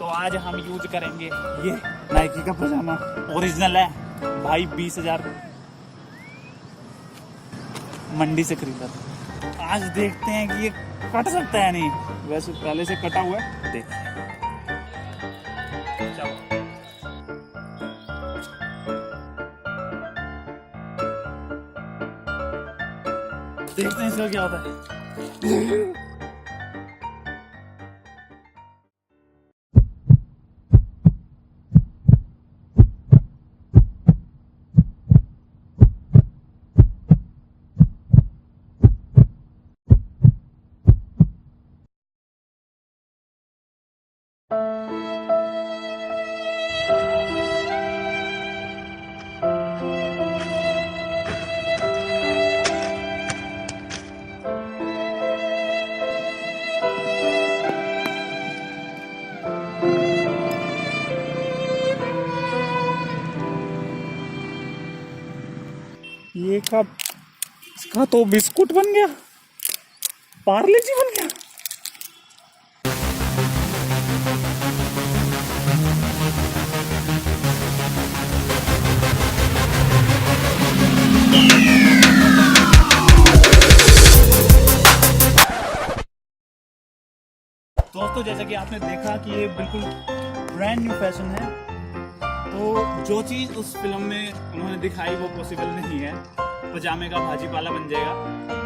तो आज हम यूज करेंगे ये नाइकी का पजामा, ओरिजिनल है भाई, 20,000 मंडी से खरीदा था। आज देखते हैं कि ये कट सकता है नहीं, वैसे पहले से कटा हुआ है, देखिए। देखते हैं इसका क्या होता है। ये कब इसका तो बिस्कुट बन गया, पार्ले जी बन गया। दोस्तों जैसा कि आपने देखा कि ये बिल्कुल ब्रांड न्यू फैशन है, तो जो चीज़ उस फिल्म में उन्होंने दिखाई वो पॉसिबल नहीं है। पजामे का भाजीपाला बन जाएगा,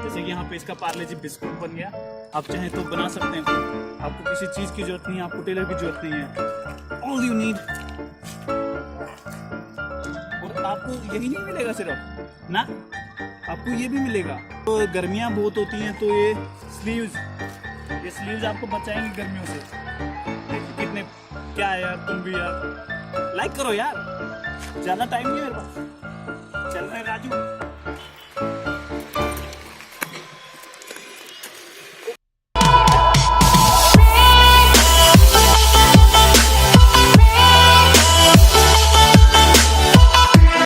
जैसे कि यहाँ पे इसका पार्ले जी बिस्कुट बन गया। आप चाहें तो बना सकते हैं, आपको किसी चीज़ की जरूरत नहीं है, आपको टेलर की जरूरत नहीं है। ऑल यू नीड, और आपको यही नहीं मिलेगा सिर्फ ना, आपको ये भी मिलेगा। तो गर्मियाँ बहुत होती हैं, तो ये स्लीव्स आपको बचाएंगे गर्मियों से। देखिए कितने, क्या है यार, तुम भी यार लाइक करो यार, ज्यादा टाइम नहीं है मेरे पास। चल रहे राजू।